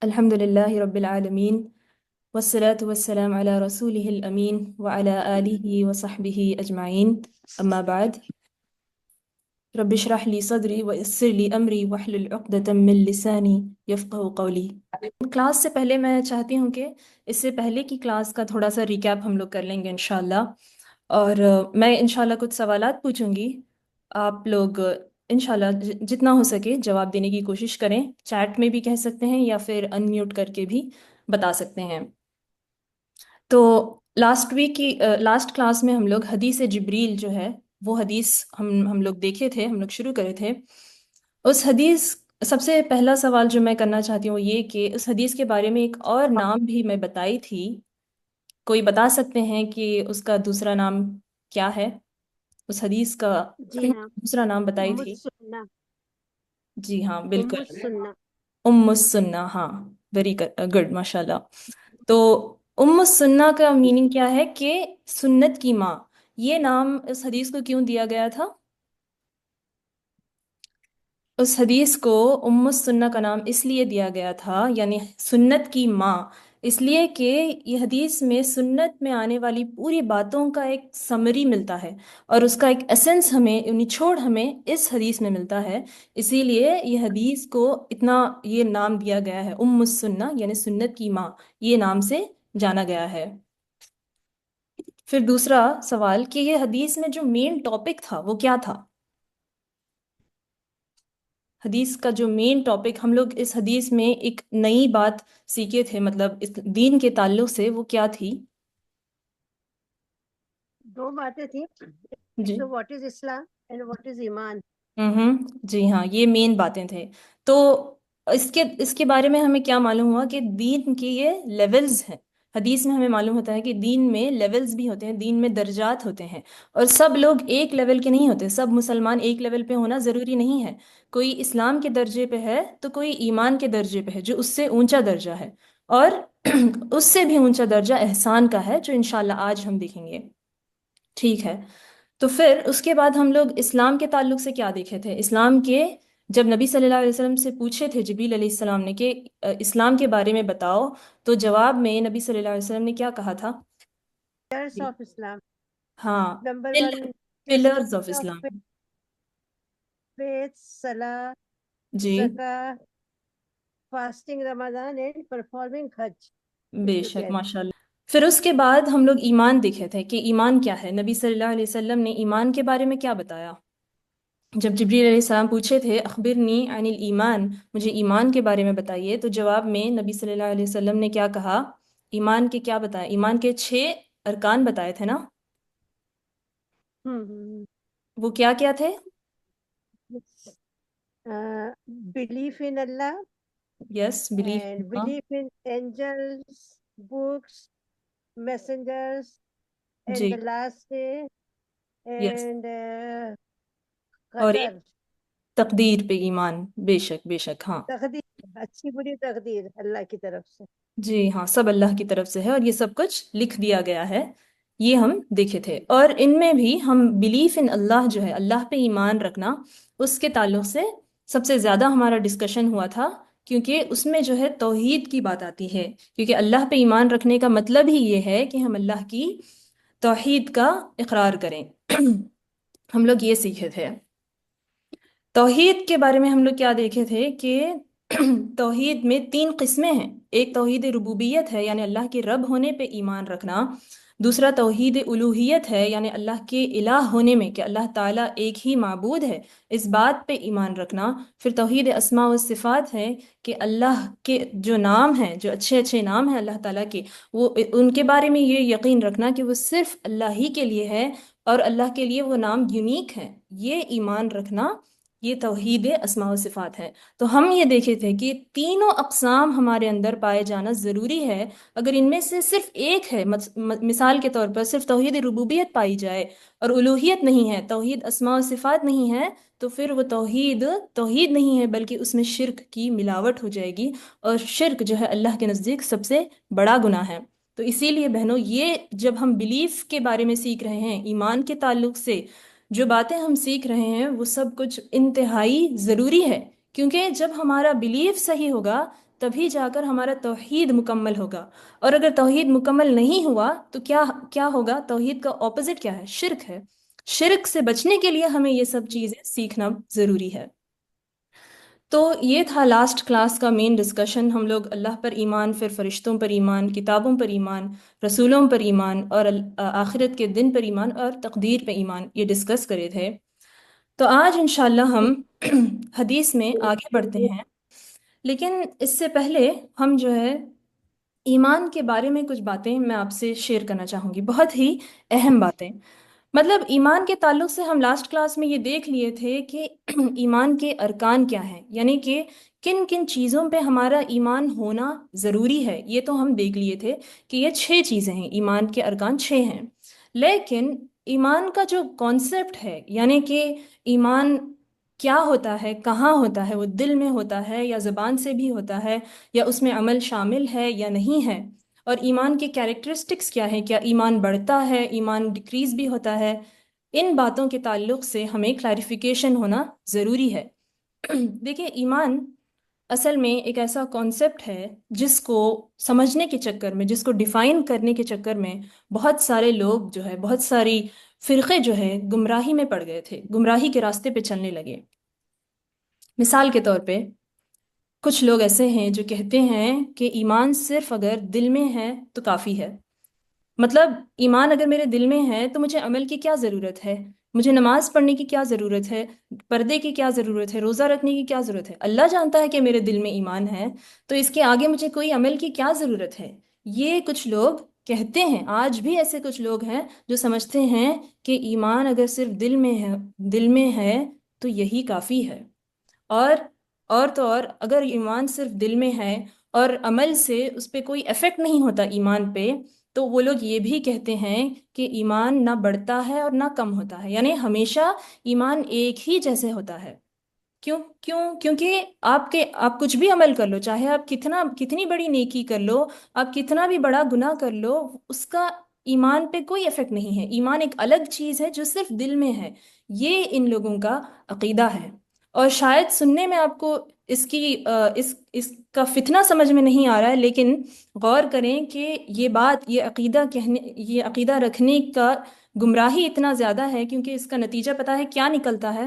الحمد لله رب العالمين والصلاة والسلام على رسوله الأمين وعلى آله وصحبه أجمعين. أما بعد، رب اشرح لي صدري ويسر لي أمري واحلل عقدة من لساني يفقهوا قولي. کلاس سے پہلے میں چاہتی ہوں کہ اس سے پہلے کی کلاس کا تھوڑا سا ریکیپ ہم لوگ کر لیں گے انشاءاللہ، اور میں انشاءاللہ کچھ سوالات پوچھوں گی. آپ لوگ انشاءاللہ جتنا ہو سکے جواب دینے کی کوشش کریں. چیٹ میں بھی کہہ سکتے ہیں یا پھر ان میوٹ کر کے بھی بتا سکتے ہیں. تو لاسٹ کلاس میں ہم لوگ حدیث جبریل جو ہے وہ حدیث ہم لوگ دیکھے تھے، ہم لوگ شروع کرے تھے. اس حدیث سب سے پہلا سوال جو میں کرنا چاہتی ہوں وہ یہ کہ اس حدیث کے بارے میں ایک اور نام بھی میں بتائی تھی. کوئی بتا سکتے ہیں کہ اس کا دوسرا نام کیا ہے؟ اس حدیث کا جی ہاں، دوسرا نام بتائی ام تھی. السنہ. جی ہاں ام بالکل، السنہ. ام السنہ. ہاں، ویری گڈ، ماشاء اللہ. تو ام السنہ کا میننگ کیا ہے کہ سنت کی ماں. یہ نام اس حدیث کو کیوں دیا گیا تھا؟ اس حدیث کو ام السنہ کا نام اس لیے دیا گیا تھا، یعنی سنت کی ماں، اس لیے کہ یہ حدیث میں سنت میں آنے والی پوری باتوں کا ایک سمری ملتا ہے، اور اس کا ایک ایسنس ہمیں، نچوڑ ہمیں اس حدیث میں ملتا ہے. اسی لیے یہ حدیث کو اتنا یہ نام دیا گیا ہے، ام السنہ یعنی سنت کی ماں، یہ نام سے جانا گیا ہے. پھر دوسرا سوال کہ یہ حدیث میں جو مین ٹاپک تھا وہ کیا تھا؟ حدیث کا جو مین ٹاپک، ہم لوگ اس حدیث میں ایک نئی بات سیکھے تھے، مطلب اس دین کے تعلق سے، وہ کیا تھی؟ دو باتیں تھیں، ایک جی تو what is Islam and what is ایمان. جی ہاں، یہ مین باتیں تھے. تو اس کے بارے میں ہمیں کیا معلوم ہوا کہ دین کے یہ لیولز ہیں. حدیث میں ہمیں معلوم ہوتا ہے کہ دین میں لیولز بھی ہوتے ہیں، دین میں درجات ہوتے ہیں، اور سب لوگ ایک لیول کے نہیں ہوتے. سب مسلمان ایک لیول پہ ہونا ضروری نہیں ہے. کوئی اسلام کے درجے پہ ہے تو کوئی ایمان کے درجے پہ ہے، جو اس سے اونچا درجہ ہے، اور اس سے بھی اونچا درجہ احسان کا ہے، جو انشاءاللہ آج ہم دیکھیں گے. ٹھیک ہے. تو پھر اس کے بعد ہم لوگ اسلام کے تعلق سے کیا دیکھے تھے؟ اسلام کے جب نبی صلی اللہ علیہ وسلم سے پوچھے تھے جبریل علیہ السلام نے کہ اسلام کے بارے میں بتاؤ، تو جواب میں نبی صلی اللہ علیہ وسلم نے کیا کہا تھا؟ پلرس آف اسلام. ہاں، number one pillars of Islam. Faith, صلاح، جی زکاة، فاسٹنگ رمضان اینڈ پرفارمنگ حج. بے اس کو شک، کہتے ماشاء اللہ. پھر اس کے بعد ہم لوگ ایمان دیکھے تھے کہ ایمان کیا ہے. نبی صلی اللہ علیہ وسلم نے ایمان کے بارے میں کیا بتایا؟ جب جبریل علیہ السلام پوچھے تھے اخبرنی عن الایمان، مجھے ایمان کے بارے میں بتائیے، تو جواب میں نبی صلی اللہ علیہ وسلم نے کیا کہا؟ ایمان کے کیا بتایا؟ ایمان کے 6 ارکان بتائے تھے نا. وہ کیا کیا تھے؟ بلیف ان اللہ yes, believe. And believe in angels, books, messengers and جی، the last day yes. And اور ایک قدر. تقدیر پہ ایمان. بے شک بے شک، ہاں. تقدیر، اچھی بری تقدیر اللہ کی طرف سے. جی ہاں، سب اللہ کی طرف سے ہے، اور یہ سب کچھ لکھ دیا گیا ہے. یہ ہم دیکھے تھے. اور ان میں بھی ہم بلیف ان اللہ جو ہے، اللہ پہ ایمان رکھنا، اس کے تعلق سے سب سے زیادہ ہمارا ڈسکشن ہوا تھا، کیونکہ اس میں جو ہے توحید کی بات آتی ہے. کیونکہ اللہ پہ ایمان رکھنے کا مطلب ہی یہ ہے کہ ہم اللہ کی توحید کا اقرار کریں. ہم لوگ یہ سیکھے تھے. توحید کے بارے میں ہم لوگ کیا دیکھے تھے کہ توحید میں 3 قسمیں ہیں. ایک توحید ربوبیت ہے، یعنی اللہ کے رب ہونے پہ ایمان رکھنا. دوسرا توحید الوہیت ہے، یعنی اللہ کے الہ ہونے میں، کہ اللہ تعالیٰ ایک ہی معبود ہے، اس بات پہ ایمان رکھنا. پھر توحید اسماء و صفات ہے، کہ اللہ کے جو نام ہیں، جو اچھے اچھے نام ہیں اللہ تعالیٰ کے، وہ ان کے بارے میں یہ یقین رکھنا کہ وہ صرف اللہ ہی کے لیے ہے، اور اللہ کے لیے وہ نام یونیک ہیں. یہ ایمان رکھنا، یہ توحید اسماء و صفات ہے. تو ہم یہ دیکھے تھے کہ تینوں اقسام ہمارے اندر پائے جانا ضروری ہے. اگر ان میں سے صرف ایک ہے، مثال کے طور پر صرف توحید ربوبیت پائی جائے اور الوہیت نہیں ہے، توحید اسماء و صفات نہیں ہے، تو پھر وہ توحید نہیں ہے، بلکہ اس میں شرک کی ملاوٹ ہو جائے گی، اور شرک جو ہے اللہ کے نزدیک سب سے بڑا گناہ ہے. تو اسی لیے بہنوں، یہ جب ہم بلیف کے بارے میں سیکھ رہے ہیں، ایمان کے تعلق سے جو باتیں ہم سیکھ رہے ہیں، وہ سب کچھ انتہائی ضروری ہے. کیونکہ جب ہمارا بلیف صحیح ہوگا تبھی جا کر ہمارا توحید مکمل ہوگا. اور اگر توحید مکمل نہیں ہوا تو کیا کیا ہوگا؟ توحید کا اپوزٹ کیا ہے؟ شرک ہے. شرک سے بچنے کے لیے ہمیں یہ سب چیزیں سیکھنا ضروری ہے. تو یہ تھا لاسٹ کلاس کا مین ڈسکشن. ہم لوگ اللہ پر ایمان، پھر فرشتوں پر ایمان، کتابوں پر ایمان، رسولوں پر ایمان، اور آخرت کے دن پر ایمان، اور تقدیر پہ ایمان، یہ ڈسکس کرے تھے. تو آج انشاءاللہ ہم حدیث میں آگے بڑھتے ہیں. لیکن اس سے پہلے ہم جو ہے ایمان کے بارے میں کچھ باتیں میں آپ سے شیئر کرنا چاہوں گی، بہت ہی اہم باتیں. مطلب ایمان کے تعلق سے ہم لاسٹ کلاس میں یہ دیکھ لیے تھے کہ ایمان کے ارکان کیا ہیں، یعنی کہ کن کن چیزوں پہ ہمارا ایمان ہونا ضروری ہے. یہ تو ہم دیکھ لیے تھے کہ یہ 6 چیزیں ہیں، ایمان کے ارکان 6 ہیں. لیکن ایمان کا جو کانسیپٹ ہے، یعنی کہ ایمان کیا ہوتا ہے، کہاں ہوتا ہے، وہ دل میں ہوتا ہے یا زبان سے بھی ہوتا ہے، یا اس میں عمل شامل ہے یا نہیں ہے، اور ایمان کے کیریکٹرسٹکس کیا ہیں، کیا ایمان بڑھتا ہے، ایمان ڈکریز بھی ہوتا ہے، ان باتوں کے تعلق سے ہمیں کلیریفیکیشن ہونا ضروری ہے. دیکھیں، ایمان اصل میں ایک ایسا کانسیپٹ ہے جس کو سمجھنے کے چکر میں، جس کو ڈیفائن کرنے کے چکر میں بہت سارے لوگ جو ہے، بہت ساری فرقے جو ہے گمراہی میں پڑ گئے تھے، گمراہی کے راستے پہ چلنے لگے. مثال کے طور پہ کچھ لوگ ایسے ہیں جو کہتے ہیں کہ ایمان صرف اگر دل میں ہے تو کافی ہے. مطلب ایمان اگر میرے دل میں ہے تو مجھے عمل کی کیا ضرورت ہے، مجھے نماز پڑھنے کی کیا ضرورت ہے، پردے کی کیا ضرورت ہے، روزہ رکھنے کی کیا ضرورت ہے. اللہ جانتا ہے کہ میرے دل میں ایمان ہے، تو اس کے آگے مجھے کوئی عمل کی کیا ضرورت ہے. یہ کچھ لوگ کہتے ہیں. آج بھی ایسے کچھ لوگ ہیں جو سمجھتے ہیں کہ ایمان اگر صرف دل میں ہے تو یہی کافی ہے. اور تو اور اگر ایمان صرف دل میں ہے اور عمل سے اس پہ کوئی افیکٹ نہیں ہوتا ایمان پہ، تو وہ لوگ یہ بھی کہتے ہیں کہ ایمان نہ بڑھتا ہے اور نہ کم ہوتا ہے، یعنی ہمیشہ ایمان ایک ہی جیسے ہوتا ہے. کیونکہ آپ کچھ بھی عمل کر لو، چاہے آپ کتنی بڑی نیکی کر لو، آپ کتنا بھی بڑا گناہ کر لو، اس کا ایمان پہ کوئی افیکٹ نہیں ہے. ایمان ایک الگ چیز ہے جو صرف دل میں ہے. یہ ان لوگوں کا عقیدہ ہے. اور شاید سننے میں آپ کو اس کا فتنہ سمجھ میں نہیں آ رہا ہے، لیکن غور کریں کہ یہ عقیدہ رکھنے کا گمراہی اتنا زیادہ ہے، کیونکہ اس کا نتیجہ پتہ ہے کیا نکلتا ہے.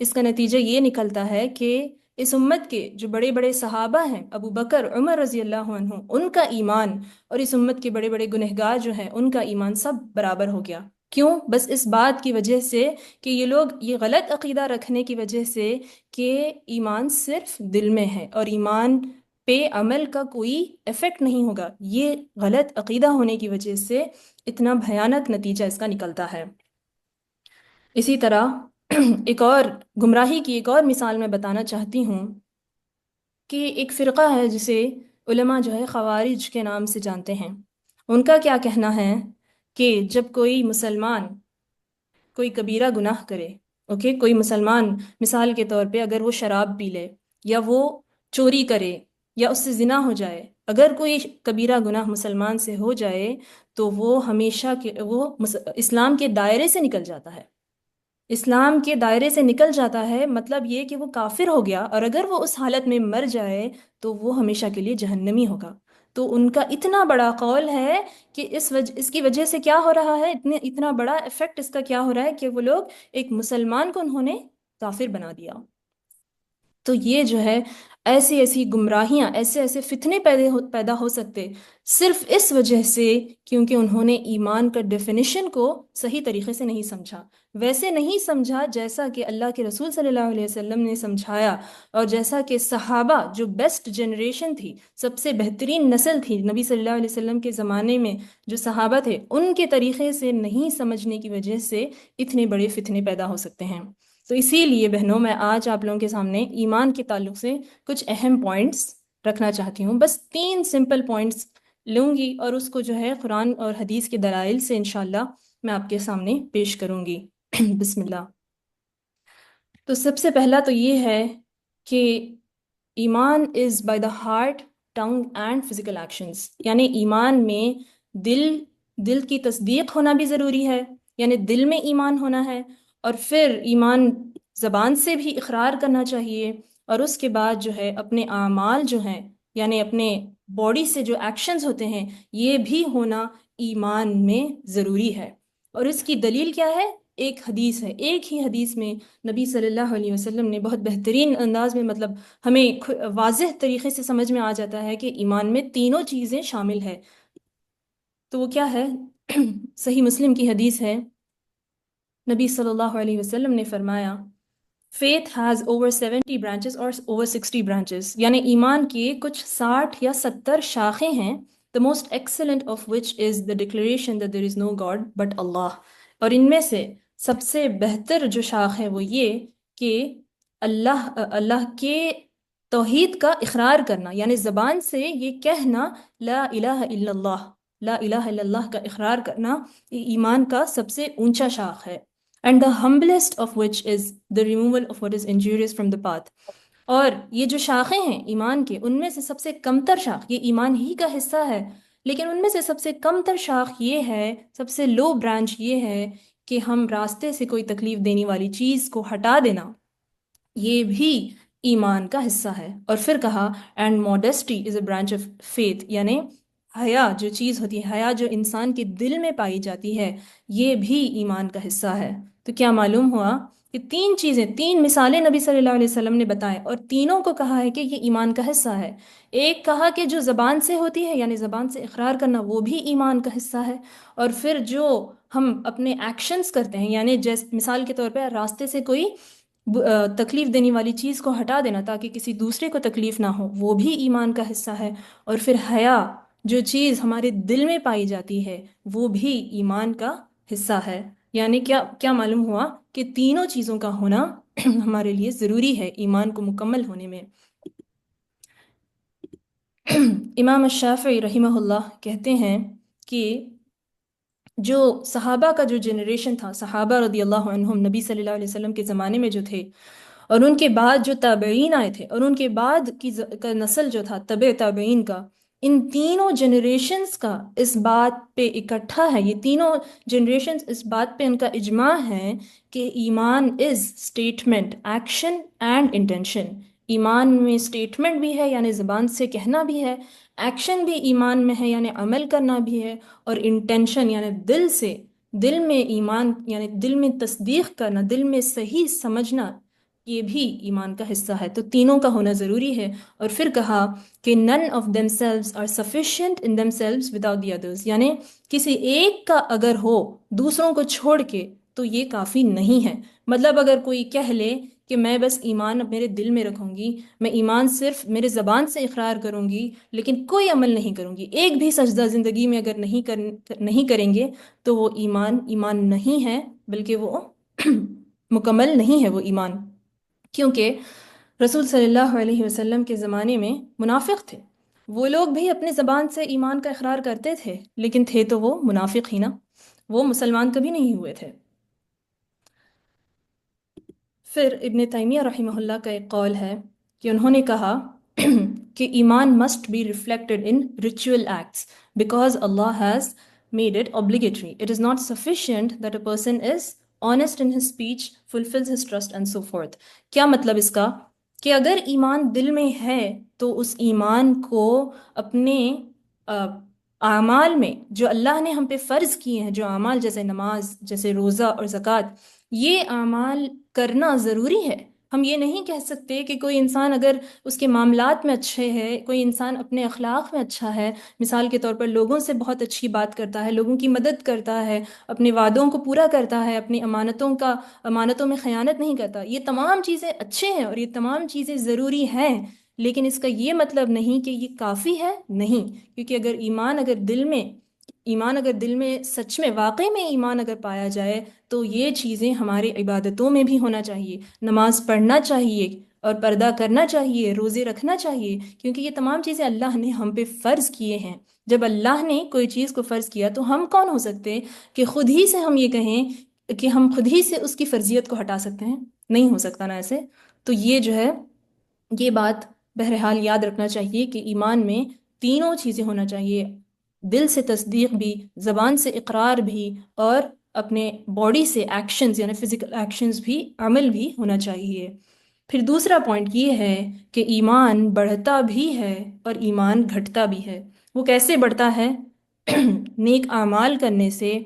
اس کا نتیجہ یہ نکلتا ہے کہ اس امت کے جو بڑے بڑے صحابہ ہیں، ابو بکر، عمر رضی اللہ عنہ، ان کا ایمان اور اس امت کے بڑے بڑے گنہگار جو ہیں ان کا ایمان سب برابر ہو گیا. کیوں؟ بس اس بات کی وجہ سے کہ یہ لوگ یہ غلط عقیدہ رکھنے کی وجہ سے کہ ایمان صرف دل میں ہے اور ایمان پہ عمل کا کوئی ایفیکٹ نہیں ہوگا. یہ غلط عقیدہ ہونے کی وجہ سے اتنا بھیانک نتیجہ اس کا نکلتا ہے. اسی طرح ایک اور گمراہی کی ایک اور مثال میں بتانا چاہتی ہوں کہ ایک فرقہ ہے جسے علماء جو ہے خوارج کے نام سے جانتے ہیں. ان کا کیا کہنا ہے کہ جب کوئی مسلمان کوئی کبیرہ گناہ کرے، کوئی مسلمان مثال کے طور پہ اگر وہ شراب پی لے، یا وہ چوری کرے، یا اس سے زنا ہو جائے، اگر کوئی کبیرہ گناہ مسلمان سے ہو جائے تو وہ ہمیشہ اسلام کے دائرے سے نکل جاتا ہے. اسلام کے دائرے سے نکل جاتا ہے مطلب یہ کہ وہ کافر ہو گیا، اور اگر وہ اس حالت میں مر جائے تو وہ ہمیشہ کے لیے جہنمی ہوگا. تو ان کا اتنا بڑا قول ہے کہ اس کی وجہ سے کیا ہو رہا ہے، اتنا بڑا افیکٹ اس کا کیا ہو رہا ہے کہ وہ لوگ ایک مسلمان کو انہوں نے کافر بنا دیا. تو یہ جو ہے ایسی ایسی گمراہیاں، ایسے ایسے فتنے پیدا ہو سکتے صرف اس وجہ سے کیونکہ انہوں نے ایمان کا ڈیفینیشن کو صحیح طریقے سے نہیں سمجھا، ویسے نہیں سمجھا جیسا کہ اللہ کے رسول صلی اللہ علیہ وسلم نے سمجھایا، اور جیسا کہ صحابہ جو بیسٹ جنریشن تھی، سب سے بہترین نسل تھی نبی صلی اللہ علیہ وسلم کے زمانے میں جو صحابہ تھے، ان کے طریقے سے نہیں سمجھنے کی وجہ سے اتنے بڑے فتنے پیدا ہو سکتے ہیں. تو اسی لیے بہنوں، میں آج آپ لوگوں کے سامنے ایمان کے تعلق سے کچھ اہم پوائنٹس رکھنا چاہتی ہوں. بس 3 سمپل پوائنٹس لوں گی اور اس کو جو ہے قرآن اور حدیث کے دلائل سے انشاءاللہ میں آپ کے سامنے پیش کروں گی. بسم اللہ. تو سب سے پہلا تو یہ ہے کہ ایمان is by the heart, tongue and physical actions, یعنی ایمان میں دل کی تصدیق ہونا بھی ضروری ہے، یعنی دل میں ایمان ہونا ہے، اور پھر ایمان زبان سے بھی اقرار کرنا چاہیے، اور اس کے بعد جو ہے اپنے اعمال جو ہیں یعنی اپنے باڈی سے جو ایکشنز ہوتے ہیں یہ بھی ہونا ایمان میں ضروری ہے۔ اور اس کی دلیل کیا ہے؟ ایک حدیث ہے، ایک ہی حدیث میں نبی صلی اللہ علیہ وسلم نے بہت بہترین انداز میں، مطلب ہمیں واضح طریقے سے سمجھ میں آ جاتا ہے کہ ایمان میں تینوں چیزیں شامل ہے۔ تو وہ کیا ہے؟ صحیح مسلم کی حدیث ہے، نبی صلی اللہ علیہ وسلم نے فرمایا faith has over 70 branches or over 60 branches، یعنی ایمان کی کچھ 60 یا 70 شاخیں ہیں، the most excellent of which is the declaration that there is no God but Allah، اور ان میں سے سب سے بہتر جو شاخ ہے وہ یہ کہ اللہ کے توحید کا اقرار کرنا، یعنی زبان سے یہ کہنا لا الہ الا اللہ، لا الہ الا اللہ کا اقرار کرنا، یہ ایمان کا سب سے اونچا شاخ ہے۔ and the humblest of which is the removal of what is injurious from the path، اور یہ جو شاخیں ہیں ایمان کے، ان میں سے سب سے کمتر شاخ، یہ ایمان ہی کا حصہ ہے، لیکن ان میں سے سب سے کمتر شاخ یہ ہے، سب سے لو برانچ یہ ہے کہ ہم راستے سے کوئی تکلیف دینے والی چیز کو ہٹا دینا، یہ بھی ایمان کا حصہ ہے۔ اور پھر کہا and modesty is a branch of faith, یعنی حیا جو چیز ہوتی ہے، حیا جو انسان کے دل میں پائی جاتی ہے، یہ بھی ایمان کا حصہ ہے۔ تو کیا معلوم ہوا کہ تین چیزیں، تین مثالیں نبی صلی اللہ علیہ وسلم نے بتائے، اور تینوں کو کہا ہے کہ یہ ایمان کا حصہ ہے۔ ایک کہا کہ جو زبان سے ہوتی ہے، یعنی زبان سے اقرار کرنا، وہ بھی ایمان کا حصہ ہے، اور پھر جو ہم اپنے ایکشنز کرتے ہیں، یعنی جیسے مثال کے طور پہ راستے سے کوئی تکلیف دینے والی چیز کو ہٹا دینا تاکہ کسی دوسرے کو تکلیف نہ ہو، وہ بھی ایمان کا حصہ ہے۔ اور پھر حیا جو چیز ہمارے دل میں پائی جاتی ہے وہ بھی ایمان کا حصہ ہے۔ یعنی کیا معلوم ہوا کہ تینوں چیزوں کا ہونا ہمارے لیے ضروری ہے ایمان کو مکمل ہونے میں۔ امام الشافعی رحمہ اللہ کہتے ہیں کہ جو صحابہ کا جو جنریشن تھا، صحابہ رضی اللہ عنہم نبی صلی اللہ علیہ وسلم کے زمانے میں جو تھے، اور ان کے بعد جو تابعین آئے تھے، اور ان کے بعد کا نسل جو تھا تبع تابعین کا، ان تینوں جنریشنز کا اس بات پہ اکٹھا ہے، یہ تینوں جنریشنز اس بات پہ ان کا اجماع ہے کہ ایمان از اسٹیٹمنٹ، ایکشن اینڈ انٹینشن۔ ایمان میں اسٹیٹمنٹ بھی ہے، یعنی زبان سے کہنا بھی ہے، ایکشن بھی ایمان میں ہے، یعنی عمل کرنا بھی ہے، اور انٹینشن یعنی دل سے، دل میں ایمان یعنی دل میں تصدیق کرنا، دل میں صحیح سمجھنا، یہ بھی ایمان کا حصہ ہے۔ تو تینوں کا ہونا ضروری ہے۔ اور پھر کہا کہ none of themselves are sufficient in themselves without the others، یعنی کسی ایک کا اگر ہو دوسروں کو چھوڑ کے تو یہ کافی نہیں ہے۔ مطلب اگر کوئی کہہ لے کہ میں بس ایمان میرے دل میں رکھوں گی، میں ایمان صرف میرے زبان سے اقرار کروں گی لیکن کوئی عمل نہیں کروں گی، ایک بھی سجدہ زندگی میں اگر نہیں کریں گے تو وہ ایمان نہیں ہے، بلکہ وہ مکمل نہیں ہے وہ ایمان۔ کیونکہ رسول صلی اللہ علیہ وسلم کے زمانے میں منافق تھے، وہ لوگ بھی اپنے زبان سے ایمان کا اقرار کرتے تھے لیکن تھے تو وہ منافق ہی نا، وہ مسلمان کبھی نہیں ہوئے تھے۔ پھر ابن تیمیہ رحمہ اللہ کا ایک قول ہے کہ انہوں نے کہا کہ ایمان must be reflected in ritual acts because Allah has made it obligatory. It is not sufficient that a person is honest in his speech, fulfills his trust and so forth۔ کیا مطلب اس کا؟ کہ اگر ایمان دل میں ہے تو اس ایمان کو اپنے اعمال میں جو اللہ نے ہم پہ فرض کیے ہیں، جو اعمال جیسے نماز، جیسے روزہ اور زکوٰۃ، یہ اعمال کرنا ضروری ہے۔ ہم یہ نہیں کہہ سکتے کہ کوئی انسان اگر اس کے معاملات میں اچھے ہے، کوئی انسان اپنے اخلاق میں اچھا ہے، مثال کے طور پر لوگوں سے بہت اچھی بات کرتا ہے، لوگوں کی مدد کرتا ہے، اپنے وعدوں کو پورا کرتا ہے، اپنی امانتوں میں خیانت نہیں کرتا، یہ تمام چیزیں اچھے ہیں اور یہ تمام چیزیں ضروری ہیں، لیکن اس کا یہ مطلب نہیں کہ یہ کافی ہے، نہیں۔ کیونکہ اگر ایمان اگر دل میں سچ میں واقعی میں ایمان اگر پایا جائے تو یہ چیزیں ہمارے عبادتوں میں بھی ہونا چاہیے، نماز پڑھنا چاہیے اور پردہ کرنا چاہیے، روزے رکھنا چاہیے، کیونکہ یہ تمام چیزیں اللہ نے ہم پہ فرض کیے ہیں۔ جب اللہ نے کوئی چیز کو فرض کیا تو ہم کون ہو سکتے کہ خود ہی سے ہم یہ کہیں کہ ہم خود ہی سے اس کی فرضیت کو ہٹا سکتے ہیں؟ نہیں ہو سکتا نا ایسے۔ تو یہ جو ہے، یہ بات بہرحال یاد رکھنا چاہیے کہ ایمان میں تینوں چیزیں ہونا چاہیے، دل سے تصدیق بھی، زبان سے اقرار بھی، اور اپنے باڈی سے ایکشنز یعنی فزیکل ایکشنز بھی، عمل بھی ہونا چاہیے۔ پھر دوسرا پوائنٹ یہ ہے کہ ایمان بڑھتا بھی ہے اور ایمان گھٹتا بھی ہے۔ وہ کیسے بڑھتا ہے؟ نیک اعمال کرنے سے،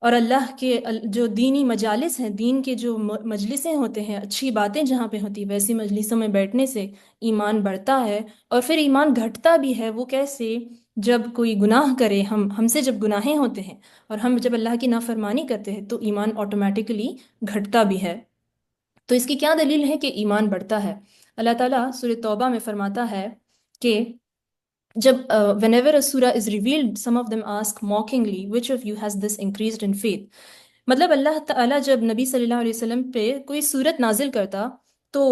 اور اللہ کے جو دینی مجالس ہیں، دین کے جو مجلسیں ہوتے ہیں، اچھی باتیں جہاں پہ ہوتی ہیں ویسی مجلسوں میں بیٹھنے سے ایمان بڑھتا ہے۔ اور پھر ایمان گھٹتا بھی ہے۔ وہ کیسے؟ جب کوئی گناہ کرے، ہم سے جب گناہیں ہوتے ہیں اور ہم جب اللہ کی نافرمانی کرتے ہیں تو ایمان آٹومیٹکلی گھٹتا بھی ہے۔ تو اس کی کیا دلیل ہے کہ ایمان بڑھتا ہے؟ اللہ تعالیٰ سورہ توبہ میں فرماتا ہے کہ جب whenever a surah is revealed, some of them ask mockingly, which of you has this increased in faith؟ مطلب اللہ تعالیٰ جب نبی صلی اللہ علیہ وسلم پہ کوئی صورت نازل کرتا تو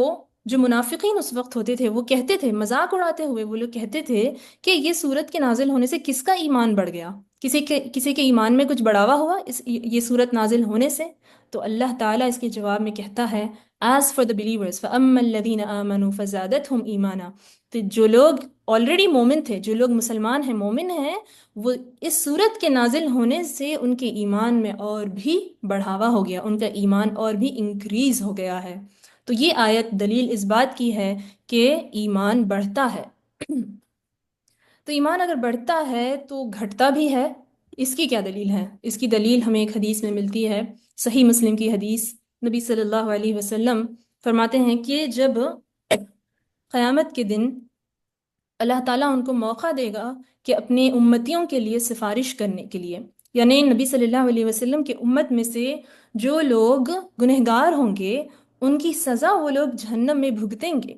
جو منافقین اس وقت ہوتے تھے وہ کہتے تھے، مذاق اڑاتے ہوئے وہ لوگ کہتے تھے کہ یہ صورت کے نازل ہونے سے کس کا ایمان بڑھ گیا؟ کسی کے ایمان میں کچھ بڑھاوا ہوا یہ صورت نازل ہونے سے؟ تو اللہ تعالیٰ اس کے جواب میں کہتا ہے As for the believers فَأَمَّا الَّذِينَ آمَنُوا فَزَادَتْهُمْ إِيمَانًا، تو جو لوگ آلریڈی مومن تھے، جو لوگ مسلمان ہیں، مومن ہیں، وہ اس صورت کے نازل ہونے سے ان کے ایمان میں اور بھی بڑھاوا ہو گیا، ان کا ایمان اور بھی انکریز ہو گیا ہے۔ تو یہ آیت دلیل اس بات کی ہے کہ ایمان بڑھتا ہے۔ تو ایمان اگر بڑھتا ہے تو گھٹتا بھی ہے۔ اس کی کیا دلیل ہے؟ اس کی دلیل ہمیں ایک حدیث میں ملتی ہے، صحیح مسلم کی حدیث۔ نبی صلی اللہ علیہ وسلم فرماتے ہیں کہ جب قیامت کے دن اللہ تعالیٰ ان کو موقع دے گا کہ اپنے امتیوں کے لیے سفارش کرنے کے لیے، یعنی نبی صلی اللہ علیہ وسلم کے امت میں سے جو لوگ گنہگار ہوں گے ان کی سزا وہ لوگ جہنم میں بھگتیں گے،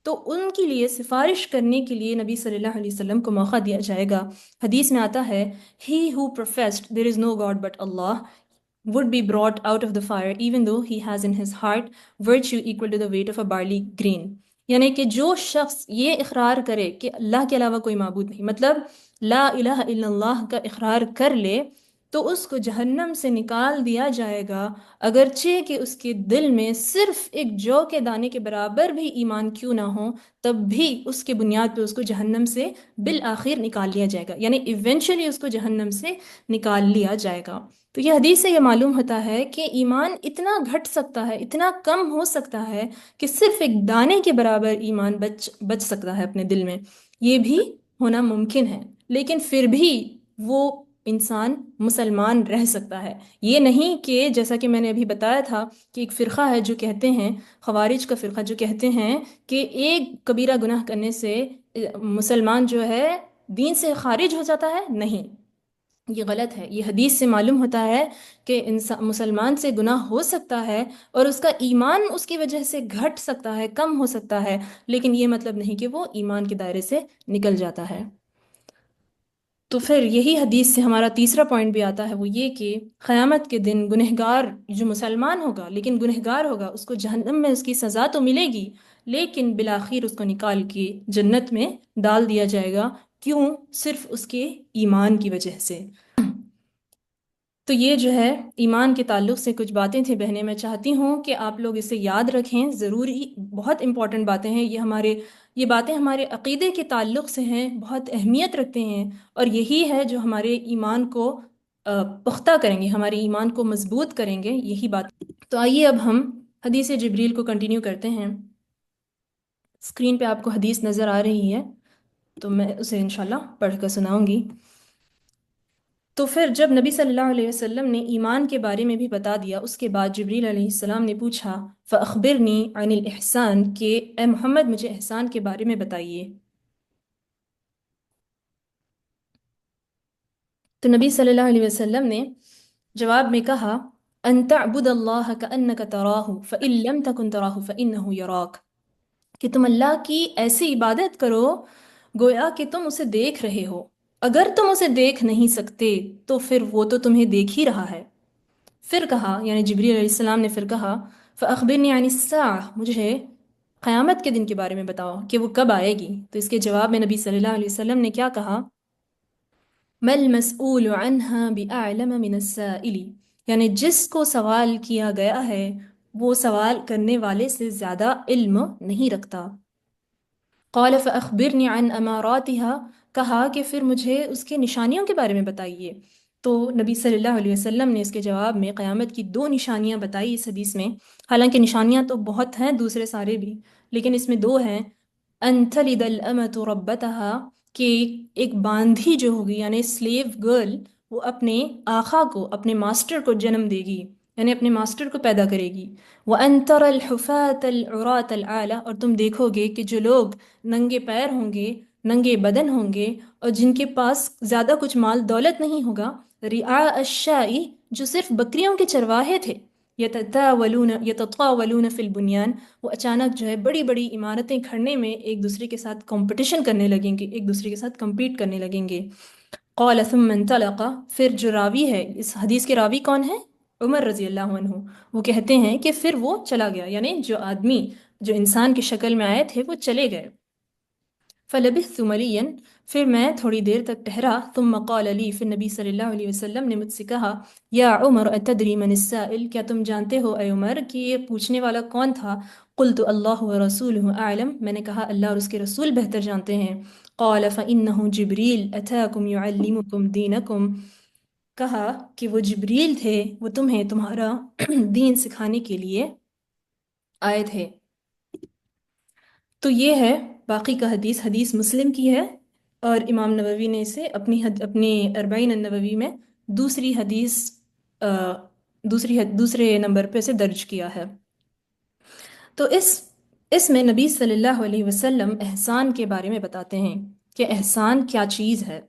تو ان کے لیے سفارش کرنے کے لیے نبی صلی اللہ علیہ وسلم کو موقع دیا جائے گا۔ حدیث میں آتا ہے He who professed there is no God but Allah would be brought out of the fire even though he has in his heart virtue equal to the weight of a barley grain۔ یعنی کہ جو شخص یہ اقرار کرے کہ اللہ کے علاوہ کوئی معبود نہیں، مطلب لا الہ الا اللہ کا اقرار کر لے، تو اس کو جہنم سے نکال دیا جائے گا، اگرچہ کہ اس کے دل میں صرف ایک جو کے دانے کے برابر بھی ایمان کیوں نہ ہو، تب بھی اس کے بنیاد پہ اس کو جہنم سے بالآخر نکال لیا جائے گا، یعنی ایونچولی اس کو جہنم سے نکال لیا جائے گا۔ تو یہ حدیث سے یہ معلوم ہوتا ہے کہ ایمان اتنا گھٹ سکتا ہے، اتنا کم ہو سکتا ہے کہ صرف ایک دانے کے برابر ایمان بچ سکتا ہے اپنے دل میں، یہ بھی ہونا ممکن ہے، لیکن پھر بھی وہ انسان مسلمان رہ سکتا ہے۔ یہ نہیں کہ جیسا کہ میں نے ابھی بتایا تھا کہ ایک فرقہ ہے جو کہتے ہیں، خوارج کا فرقہ جو کہتے ہیں کہ ایک کبیرہ گناہ کرنے سے مسلمان جو ہے دین سے خارج ہو جاتا ہے۔ نہیں، یہ غلط ہے۔ یہ حدیث سے معلوم ہوتا ہے کہ مسلمان سے گناہ ہو سکتا ہے اور اس کا ایمان اس کی وجہ سے گھٹ سکتا ہے، کم ہو سکتا ہے، لیکن یہ مطلب نہیں کہ وہ ایمان کے دائرے سے نکل جاتا ہے۔ تو پھر یہی حدیث سے ہمارا تیسرا پوائنٹ بھی آتا ہے، وہ یہ کہ قیامت کے دن گنہگار جو مسلمان ہوگا لیکن گنہگار ہوگا، اس کو جہنم میں اس کی سزا تو ملے گی، لیکن بالآخر اس کو نکال کے جنت میں ڈال دیا جائے گا۔ کیوں؟ صرف اس کے ایمان کی وجہ سے۔ تو یہ جو ہے ایمان کے تعلق سے کچھ باتیں تھیں بہنیں، میں چاہتی ہوں کہ آپ لوگ اسے یاد رکھیں، ضروری بہت امپورٹنٹ باتیں ہیں یہ باتیں ہمارے عقیدے کے تعلق سے ہیں، بہت اہمیت رکھتے ہیں، اور یہی ہے جو ہمارے ایمان کو پختہ کریں گے، ہمارے ایمان کو مضبوط کریں گے، یہی بات۔ تو آئیے اب ہم حدیث جبریل کو کنٹینیو کرتے ہیں۔ اسکرین پہ آپ کو حدیث نظر آ رہی ہے تو میں اسے انشاءاللہ پڑھ کر سناؤں گی۔ تو پھر جب نبی صلی اللہ علیہ وسلم نے ایمان کے بارے میں بھی بتا دیا، اس کے بعد جبریل علیہ السلام نے پوچھا فَأَخْبِرْنِي عَنِ الْإِحْسَانِ، کہ اے محمد مجھے احسان کے بارے میں بتائیے۔ تو نبی صلی اللہ علیہ وسلم نے جواب میں کہا أَن تَعْبُدَ اللَّهَ كَأَنَّكَ تَرَاهُ فَإِن لَمْ تَكُن تَرَاهُ فَإِنَّهُ يَرَاكَ، کہ تم اللہ کی ایسی عبادت کرو گویا کہ تم اسے دیکھ رہے ہو، اگر تم اسے دیکھ نہیں سکتے تو پھر وہ تو تمہیں دیکھ ہی رہا ہے۔ پھر کہا، یعنی جبریل علیہ السلام نے پھر کہا فَأَخْبِرْنِي عَنِ السَّاعَةِ، مجھے قیامت کے دن کے بارے میں بتاؤ کہ وہ کب آئے گی۔ تو اس کے جواب میں نبی صلی اللہ علیہ وسلم نے کیا کہا، مَا الْمَسْئُولُ عَنْهَا بِأَعْلَمَ مِنَ السَّائِلِ، یعنی جس کو سوال کیا گیا ہے وہ سوال کرنے والے سے زیادہ علم نہیں رکھتا۔ قال فأخبرني عن اماراتها، کہا کہ پھر مجھے اس کے نشانیوں کے بارے میں بتائیے۔ تو نبی صلی اللہ علیہ وسلم نے اس کے جواب میں قیامت کی دو نشانیاں بتائی اس حدیث میں. حالانکہ نشانیاں تو بہت ہیں دوسرے سارے بھی، لیکن اس میں دو ہیں. ان تلد الامۃ ربتها، کہ ایک باندھی جو ہوگی یعنی سلیو گرل، وہ اپنے آقا کو، اپنے ماسٹر کو جنم دے گی، یعنی اپنے ماسٹر کو پیدا کرے گی. وَأَن تَرَى الْحُفَاةَ الْعُرَاةَ الْعَالَةَ، اور تم دیکھو گے کہ جو لوگ ننگے پیر ہوں گے، ننگے بدن ہوں گے، اور جن کے پاس زیادہ کچھ مال دولت نہیں ہوگا، رعاء الشاء، جو صرف بکریوں کے چرواہے تھے، یتطاولون فی البنیان، وہ اچانک جو ہے بڑی بڑی عمارتیں کھڑنے میں ایک دوسرے کے ساتھ کمپٹیشن کرنے لگیں گے، ایک دوسرے کے ساتھ کمپیٹ کرنے لگیں گے. قال ثم انطلق، پھر جو راوی ہے اس حدیث کے راوی کون ہے؟ عمر رضی اللہ عنہ. وہ کہتے ہیں کہ پھر وہ چلا گیا، یعنی جو آدمی جو انسان کی شکل میں آئے تھے وہ چلے گئے. فلبثت مليا، پھر میں تھوڑی دیر تک ٹھہرا. ثم قال لي، پھر نبی صلی اللہ علیہ وسلم نے مجھ سے کہا، یا عمر اتدری من السائل، کیا تم جانتے ہو اے عمر کہ یہ پوچھنے والا کون تھا؟ قلت اللہ ورسولہ اعلم، میں نے کہا اللہ اور اس کے رسول بہتر جانتے ہیں. قال فإنه جبریل اتاکم یعلمکم دینکم، کہا کہ وہ جبریل تھے، وہ تمہیں تمہارا دین سکھانے کے لیے آئے تھے. تو یہ ہے باقی کا حدیث. حدیث مسلم کی ہے، اور امام نووی نے اسے اپنی اربعین النووی میں دوسری حدیث دوسرے نمبر پہ سے درج کیا ہے. تو اس میں نبی صلی اللہ علیہ وسلم احسان کے بارے میں بتاتے ہیں کہ احسان کیا چیز ہے.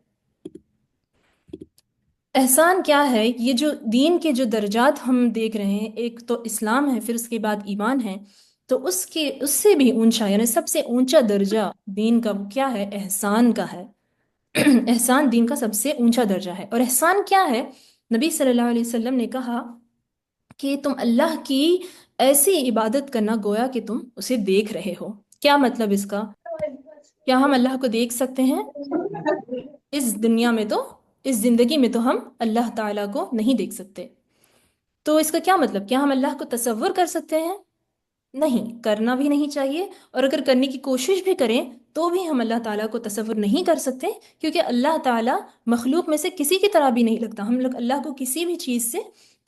احسان کیا ہے؟ یہ جو دین کے جو درجات ہم دیکھ رہے ہیں، ایک تو اسلام ہے، پھر اس کے بعد ایمان ہے، تو اس سے بھی اونچا، یعنی سب سے اونچا درجہ دین کا کیا ہے؟ احسان کا ہے. احسان دین کا سب سے اونچا درجہ ہے. اور احسان کیا ہے؟ نبی صلی اللہ علیہ وسلم نے کہا کہ تم اللہ کی ایسی عبادت کرنا گویا کہ تم اسے دیکھ رہے ہو. کیا مطلب اس کا؟ کیا ہم اللہ کو دیکھ سکتے ہیں؟ اس دنیا میں تو، اس زندگی میں تو ہم اللہ تعالیٰ کو نہیں دیکھ سکتے. تو اس کا کیا مطلب؟ کیا ہم اللہ کو تصور کر سکتے ہیں؟ نہیں، کرنا بھی نہیں چاہیے. اور اگر کرنے کی کوشش بھی کریں تو بھی ہم اللہ تعالیٰ کو تصور نہیں کر سکتے، کیونکہ اللہ تعالیٰ مخلوق میں سے کسی کی طرح بھی نہیں لگتا. ہم لوگ اللہ کو کسی بھی چیز سے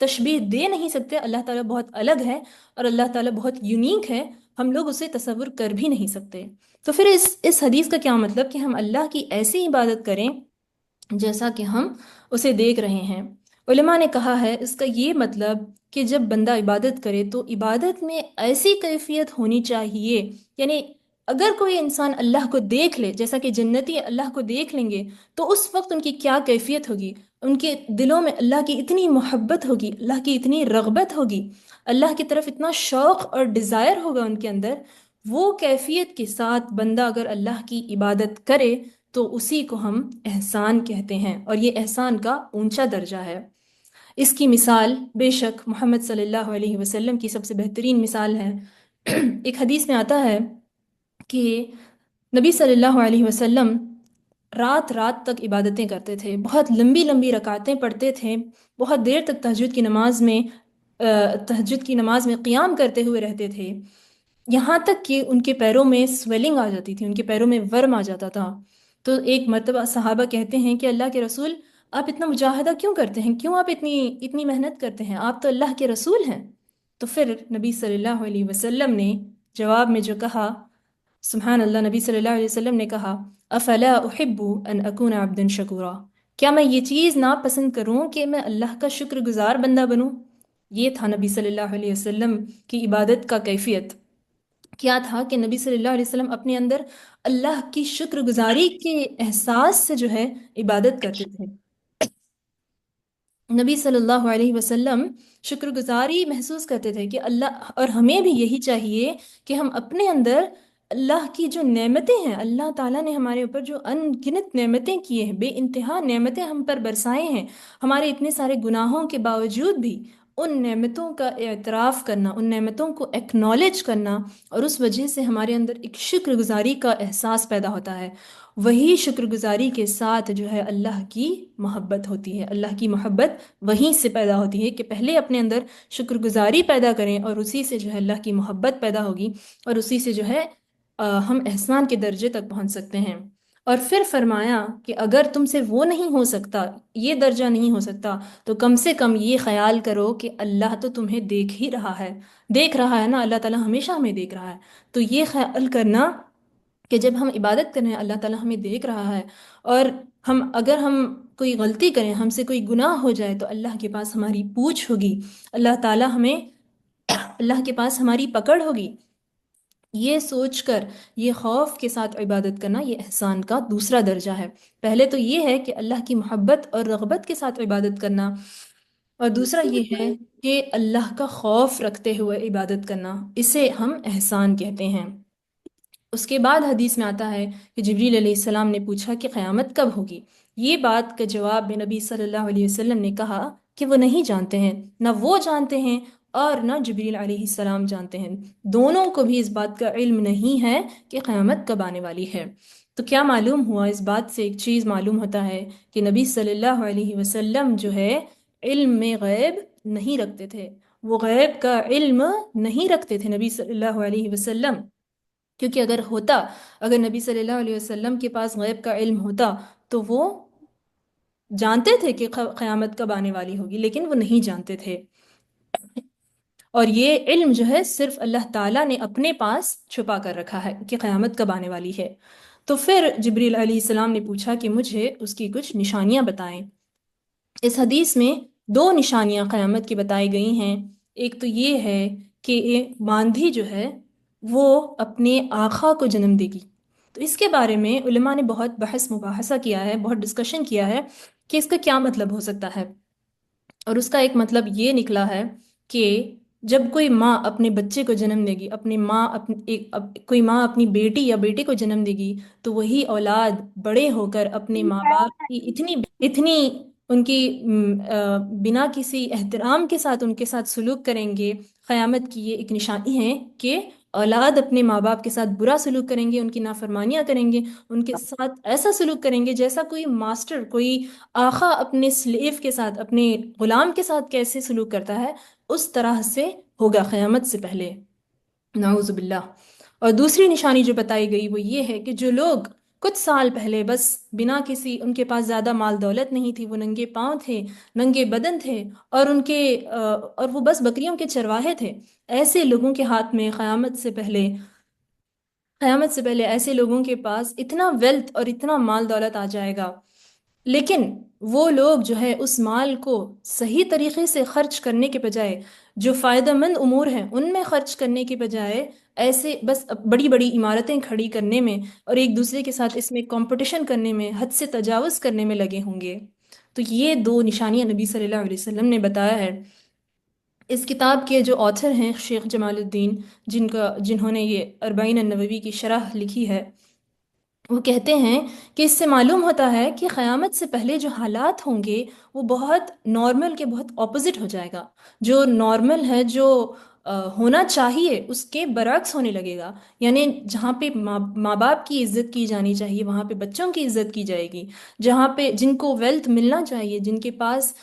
تشبیہ دے نہیں سکتے. اللہ تعالیٰ بہت الگ ہے اور اللہ تعالیٰ بہت یونیک ہے، ہم لوگ اسے تصور کر بھی نہیں سکتے. تو پھر اس حدیث کا کیا مطلب؟ کہ ہم اللہ کی ایسی عبادت کریں جیسا کہ ہم اسے دیکھ رہے ہیں. علماء نے کہا ہے اس کا یہ مطلب کہ جب بندہ عبادت کرے تو عبادت میں ایسی کیفیت ہونی چاہیے، یعنی اگر کوئی انسان اللہ کو دیکھ لے، جیسا کہ جنتی اللہ کو دیکھ لیں گے، تو اس وقت ان کی کیا کیفیت ہوگی؟ ان کے دلوں میں اللہ کی اتنی محبت ہوگی، اللہ کی اتنی رغبت ہوگی، اللہ کی طرف اتنا شوق اور ڈیزائر ہوگا ان کے اندر. وہ کیفیت کے ساتھ بندہ اگر اللہ کی عبادت کرے تو اسی کو ہم احسان کہتے ہیں، اور یہ احسان کا اونچا درجہ ہے. اس کی مثال بے شک محمد صلی اللہ علیہ وسلم کی سب سے بہترین مثال ہے. ایک حدیث میں آتا ہے کہ نبی صلی اللہ علیہ وسلم رات رات تک عبادتیں کرتے تھے، بہت لمبی لمبی رکعتیں پڑھتے تھے، بہت دیر تک تہجد کی نماز میں قیام کرتے ہوئے رہتے تھے، یہاں تک کہ ان کے پیروں میں سویلنگ آ جاتی تھی، ان کے پیروں میں ورم آ جاتا تھا. تو ایک مرتبہ صحابہ کہتے ہیں کہ اللہ کے رسول، آپ اتنا مجاہدہ کیوں کرتے ہیں؟ کیوں آپ اتنی محنت کرتے ہیں؟ آپ تو اللہ کے رسول ہیں. تو پھر نبی صلی اللہ علیہ وسلم نے جواب میں جو کہا، سبحان اللہ، نبی صلی اللہ علیہ وسلم نے کہا، افلا احب ان اکون عبدا شکورا، کیا میں یہ چیز ناپسند کروں کہ میں اللہ کا شکر گزار بندہ بنوں؟ یہ تھا نبی صلی اللہ علیہ وسلم کی عبادت کا کیفیت. کیا تھا کہ نبی صلی اللہ علیہ وسلم اپنے اندر اللہ کی شکر گزاری کے احساس سے جو ہے عبادت کرتے تھے. نبی صلی اللہ علیہ وسلم شکر گزاری محسوس کرتے تھے کہ اللہ، اور ہمیں بھی یہی چاہیے کہ ہم اپنے اندر اللہ کی جو نعمتیں ہیں، اللہ تعالیٰ نے ہمارے اوپر جو ان گنت نعمتیں کیے ہیں، بے انتہا نعمتیں ہم پر برسائے ہیں، ہمارے اتنے سارے گناہوں کے باوجود بھی ان نعمتوں کا اعتراف کرنا، ان نعمتوں کو ایکنالج کرنا، اور اس وجہ سے ہمارے اندر ایک شکر گزاری کا احساس پیدا ہوتا ہے. وہی شکر گزاری کے ساتھ جو ہے اللہ کی محبت ہوتی ہے. اللہ کی محبت وہیں سے پیدا ہوتی ہے کہ پہلے اپنے اندر شکر گزاری پیدا کریں، اور اسی سے جو ہے اللہ کی محبت پیدا ہوگی، اور اسی سے جو ہے ہم احسان کے درجے تک پہنچ سکتے ہیں. اور پھر فرمایا کہ اگر تم سے وہ نہیں ہو سکتا، یہ درجہ نہیں ہو سکتا، تو کم سے کم یہ خیال کرو کہ اللہ تو تمہیں دیکھ ہی رہا ہے، دیکھ رہا ہے نا، اللہ تعالیٰ ہمیشہ ہمیں دیکھ رہا ہے۔ تو یہ خیال کرنا کہ جب ہم عبادت کریں اللہ تعالیٰ ہمیں دیکھ رہا ہے، اور اگر ہم کوئی غلطی کریں، ہم سے کوئی گناہ ہو جائے، تو اللہ کے پاس ہماری پوچھ ہوگی، اللہ تعالیٰ ہمیں اللہ کے پاس ہماری پکڑ ہوگی۔ یہ سوچ کر، یہ خوف کے ساتھ عبادت کرنا، یہ احسان کا دوسرا درجہ ہے۔ پہلے تو یہ ہے کہ اللہ کی محبت اور رغبت کے ساتھ عبادت کرنا، اور دوسرا یہ ہے کہ اللہ کا خوف رکھتے ہوئے عبادت کرنا، اسے ہم احسان کہتے ہیں۔ اس کے بعد حدیث میں آتا ہے کہ جبریل علیہ السلام نے پوچھا کہ قیامت کب ہوگی؟ یہ بات کا جواب میں نبی صلی اللہ علیہ وسلم نے کہا کہ وہ نہیں جانتے ہیں، نہ وہ جانتے ہیں اور نہ جبریل علیہ السلام جانتے ہیں، دونوں کو بھی اس بات کا علم نہیں ہے کہ قیامت کب آنے والی ہے۔ تو کیا معلوم ہوا؟ اس بات سے ایک چیز معلوم ہوتا ہے کہ نبی صلی اللہ علیہ وسلم جو ہے علم میں غیب نہیں رکھتے تھے، وہ غیب کا علم نہیں رکھتے تھے نبی صلی اللہ علیہ وسلم، کیونکہ اگر نبی صلی اللہ علیہ وسلم کے پاس غیب کا علم ہوتا تو وہ جانتے تھے کہ قیامت کب آنے والی ہوگی، لیکن وہ نہیں جانتے تھے۔ اور یہ علم جو ہے صرف اللہ تعالیٰ نے اپنے پاس چھپا کر رکھا ہے کہ قیامت کب آنے والی ہے۔ تو پھر جبریل علیہ السلام نے پوچھا کہ مجھے اس کی کچھ نشانیاں بتائیں۔ اس حدیث میں دو نشانیاں قیامت کی بتائی گئی ہیں۔ ایک تو یہ ہے کہ ماندھی جو ہے وہ اپنے آقا کو جنم دے گی۔ تو اس کے بارے میں علماء نے بہت بحث مباحثہ کیا ہے، بہت ڈسکشن کیا ہے کہ اس کا کیا مطلب ہو سکتا ہے۔ اور اس کا ایک مطلب یہ نکلا ہے کہ جب کوئی ماں اپنے بچے کو جنم دے گی، کوئی ماں اپنی بیٹی یا بیٹے کو جنم دے گی، تو وہی اولاد بڑے ہو کر اپنے ماں باپ کی اتنی اتنی ان کی بنا کسی احترام کے ساتھ ان کے ساتھ سلوک کریں گے۔ قیامت کی یہ ایک نشانی ہے کہ اولاد اپنے ماں باپ کے ساتھ برا سلوک کریں گے، ان کی نافرمانیاں کریں گے، ان کے ساتھ ایسا سلوک کریں گے جیسا کوئی ماسٹر، کوئی آقا اپنے سلیو کے ساتھ، اپنے غلام کے ساتھ کیسے سلوک کرتا ہے، اس طرح سے ہوگا قیامت سے پہلے، نعوذ باللہ۔ اور دوسری نشانی جو بتائی گئی وہ یہ ہے کہ جو لوگ کچھ سال پہلے بس بنا کسی، ان کے پاس زیادہ مال دولت نہیں تھی، وہ ننگے پاؤں تھے، ننگے بدن تھے، اور وہ بس بکریوں کے چرواہے تھے، ایسے لوگوں کے ہاتھ میں قیامت سے پہلے ایسے لوگوں کے پاس اتنا ویلتھ اور اتنا مال دولت آ جائے گا، لیکن وہ لوگ جو ہے اس مال کو صحیح طریقے سے خرچ کرنے کے بجائے، جو فائدہ مند امور ہیں ان میں خرچ کرنے کے بجائے، ایسے بس بڑی بڑی عمارتیں کھڑی کرنے میں اور ایک دوسرے کے ساتھ اس میں کمپٹیشن کرنے میں، حد سے تجاوز کرنے میں لگے ہوں گے۔ تو یہ دو نشانیاں نبی صلی اللہ علیہ وسلم نے بتایا ہے۔ اس کتاب کے جو آتھر ہیں شیخ جمال الدین، جنہوں نے یہ اربعین النووی کی شرح لکھی ہے، وہ کہتے ہیں کہ اس سے معلوم ہوتا ہے کہ قیامت سے پہلے جو حالات ہوں گے وہ بہت نارمل کے بہت اپوزٹ ہو جائے گا۔ جو نارمل ہے، جو ہونا چاہیے، اس کے برعکس ہونے لگے گا۔ یعنی جہاں پہ ماں باپ کی عزت کی جانی چاہیے وہاں پہ بچوں کی عزت کی جائے گی۔ جہاں پہ جن کو ویلتھ ملنا چاہیے، جن کے پاس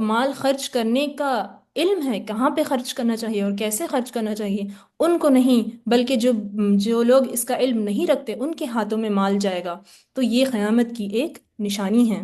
مال خرچ کرنے کا علم ہے، کہاں پہ خرچ کرنا چاہیے اور کیسے خرچ کرنا چاہیے، ان کو نہیں، بلکہ جو لوگ اس کا علم نہیں رکھتے ان کے ہاتھوں میں مال جائے گا۔ تو یہ قیامت کی ایک نشانی ہے۔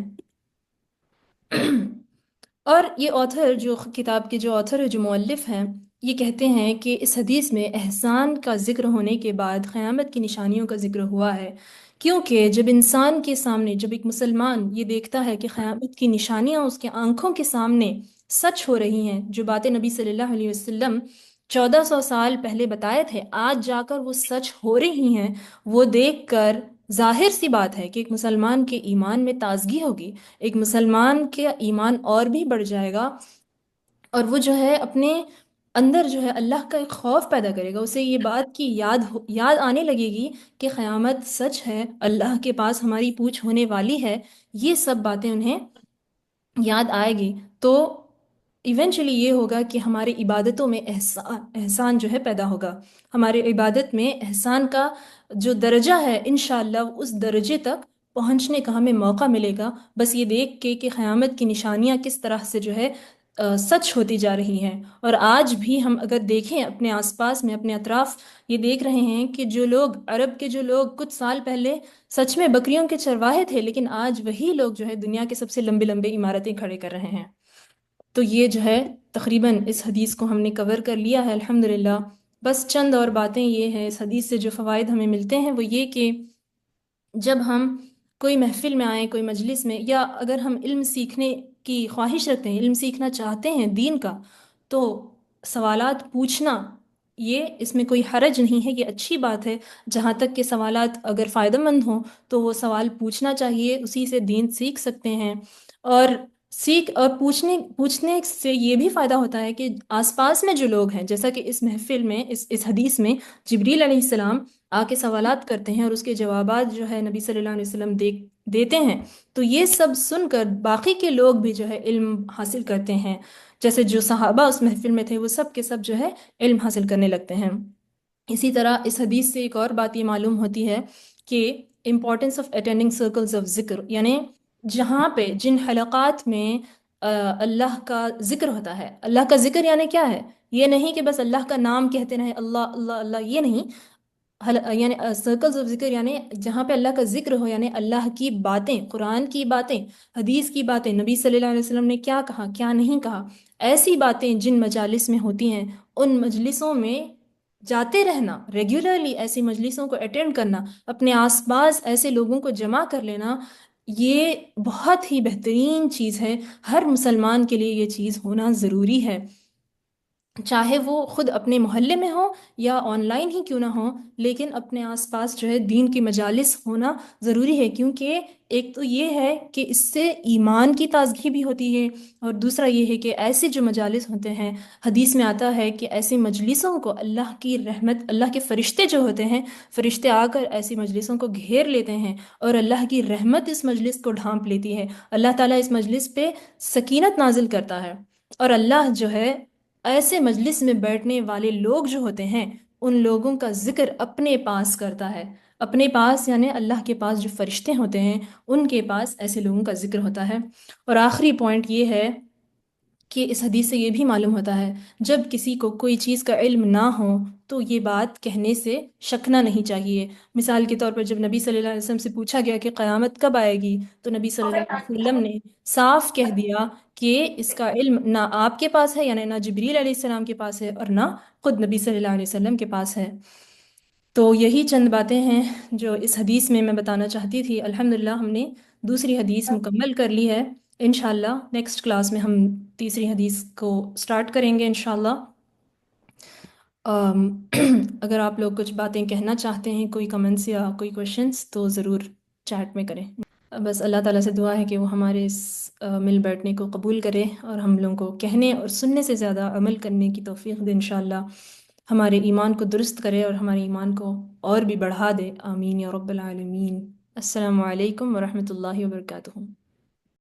اور یہ آتھر، جو کتاب کے جو آتھر ہے، جو مؤلف ہیں، یہ کہتے ہیں کہ اس حدیث میں احسان کا ذکر ہونے کے بعد قیامت کی نشانیوں کا ذکر ہوا ہے، کیونکہ جب انسان کے سامنے، جب ایک مسلمان یہ دیکھتا ہے کہ قیامت کی نشانیاں اس کے آنکھوں کے سامنے سچ ہو رہی ہیں، جو باتیں نبی صلی اللہ علیہ وسلم 1400 سال پہلے بتائے تھے آج جا کر وہ سچ ہو رہی ہیں، وہ دیکھ کر ظاہر سی بات ہے کہ ایک مسلمان کے ایمان میں تازگی ہوگی، ایک مسلمان کے ایمان اور بھی بڑھ جائے گا، اور وہ جو ہے اپنے اندر جو ہے اللہ کا ایک خوف پیدا کرے گا، اسے یہ بات کی یاد آنے لگے گی کہ قیامت سچ ہے، اللہ کے پاس ہماری پوچھ ہونے والی ہے، یہ سب باتیں انہیں یاد آئے گی۔ تو ایونچولی یہ ہوگا کہ ہماری عبادتوں میں احسان جو ہے پیدا ہوگا، ہمارے عبادت میں احسان کا جو درجہ ہے انشاءاللہ اس درجے تک پہنچنے کا ہمیں موقع ملے گا، بس یہ دیکھ کے کہ قیامت کی نشانیاں کس طرح سے جو ہے سچ ہوتی جا رہی ہیں۔ اور آج بھی ہم اگر دیکھیں اپنے آس پاس میں، اپنے اطراف، یہ دیکھ رہے ہیں کہ جو لوگ عرب کے جو لوگ کچھ سال پہلے سچ میں بکریوں کے چرواہے تھے، لیکن آج وہی لوگ جو ہے دنیا کے سب سے لمبے لمبے عمارتیں کھڑے کر رہے ہیں۔ تو یہ جو ہے تقریباً اس حدیث کو ہم نے کور کر لیا ہے الحمدللہ۔ بس چند اور باتیں یہ ہیں اس حدیث سے جو فوائد ہمیں ملتے ہیں، وہ یہ کہ جب ہم کوئی محفل میں آئیں، کوئی مجلس میں، یا اگر ہم علم سیکھنے کی خواہش رکھتے ہیں، علم سیکھنا چاہتے ہیں دین کا، تو سوالات پوچھنا، یہ اس میں کوئی حرج نہیں ہے، یہ اچھی بات ہے۔ جہاں تک کہ سوالات اگر فائدہ مند ہوں تو وہ سوال پوچھنا چاہیے، اسی سے دین سیکھ سکتے ہیں۔ اور اور پوچھنے سے یہ بھی فائدہ ہوتا ہے کہ آس پاس میں جو لوگ ہیں، جیسا کہ اس محفل میں اس حدیث میں جبریل علیہ السلام آ کے سوالات کرتے ہیں اور اس کے جوابات جو ہے نبی صلی اللہ علیہ وسلم دیتے ہیں، تو یہ سب سن کر باقی کے لوگ بھی جو ہے علم حاصل کرتے ہیں۔ جیسے جو صحابہ اس محفل میں تھے وہ سب کے سب جو ہے علم حاصل کرنے لگتے ہیں۔ اسی طرح اس حدیث سے ایک اور بات یہ معلوم ہوتی ہے کہ importance of attending circles of ذکر، یعنی جہاں پہ جن حلقات میں اللہ کا ذکر ہوتا ہے۔ اللہ کا ذکر یعنی کیا ہے؟ یہ نہیں کہ بس اللہ کا نام کہتے رہیں، اللہ اللہ اللہ، یہ نہیں۔ یعنی سرکلز آف ذکر یعنی جہاں پہ اللہ کا ذکر ہو، یعنی اللہ کی باتیں، قرآن کی باتیں، حدیث کی باتیں، نبی صلی اللہ علیہ وسلم نے کیا کہا کیا نہیں کہا، ایسی باتیں جن مجالس میں ہوتی ہیں، ان مجلسوں میں جاتے رہنا، ریگولرلی ایسی مجلسوں کو اٹینڈ کرنا، اپنے آس پاس ایسے لوگوں کو جمع کر لینا، یہ بہت ہی بہترین چیز ہے۔ ہر مسلمان کے لیے یہ چیز ہونا ضروری ہے، چاہے وہ خود اپنے محلے میں ہو یا آن لائن ہی کیوں نہ ہو، لیکن اپنے آس پاس جو ہے دین کی مجالس ہونا ضروری ہے۔ کیونکہ ایک تو یہ ہے کہ اس سے ایمان کی تازگی بھی ہوتی ہے، اور دوسرا یہ ہے کہ ایسے جو مجالس ہوتے ہیں، حدیث میں آتا ہے کہ ایسی مجلسوں کو اللہ کی رحمت، اللہ کے فرشتے جو ہوتے ہیں، فرشتے آ کر ایسی مجلسوں کو گھیر لیتے ہیں، اور اللہ کی رحمت اس مجلس کو ڈھانپ لیتی ہے۔ اللہ تعالیٰ اس مجلس پہ سکینت نازل کرتا ہے، اور اللہ جو ہے ایسے مجلس میں بیٹھنے والے لوگ جو ہوتے ہیں ان لوگوں کا ذکر اپنے پاس کرتا ہے۔ اپنے پاس یعنی اللہ کے پاس جو فرشتے ہوتے ہیں ان کے پاس ایسے لوگوں کا ذکر ہوتا ہے۔ اور آخری پوائنٹ یہ ہے کہ اس حدیث سے یہ بھی معلوم ہوتا ہے جب کسی کو کوئی چیز کا علم نہ ہو تو یہ بات کہنے سے شکنا نہیں چاہیے۔ مثال کے طور پر جب نبی صلی اللہ علیہ وسلم سے پوچھا گیا کہ قیامت کب آئے گی، تو نبی صلی اللہ علیہ وسلم نے صاف کہہ دیا کہ اس کا علم نہ آپ کے پاس ہے، یعنی نہ جبریل علیہ السلام کے پاس ہے، اور نہ خود نبی صلی اللہ علیہ وسلم کے پاس ہے۔ تو یہی چند باتیں ہیں جو اس حدیث میں بتانا چاہتی تھی۔ الحمدللہ ہم نے دوسری حدیث مکمل کر لی ہے۔ انشاءاللہ نیکسٹ کلاس میں ہم تیسری حدیث کو سٹارٹ کریں گے انشاءاللہ۔ اگر آپ لوگ کچھ باتیں کہنا چاہتے ہیں، کوئی کمنٹس یا کوئی کوشچنس، تو ضرور چیٹ میں کریں۔ بس اللہ تعالیٰ سے دعا ہے کہ وہ ہمارے اس مل بیٹھنے کو قبول کرے، اور ہم لوگوں کو کہنے اور سننے سے زیادہ عمل کرنے کی توفیق دے انشاءاللہ، ہمارے ایمان کو درست کرے اور ہمارے ایمان کو اور بھی بڑھا دے۔ آمین یا رب العالمین۔ السلام علیکم ورحمۃ اللہ وبرکاتہ۔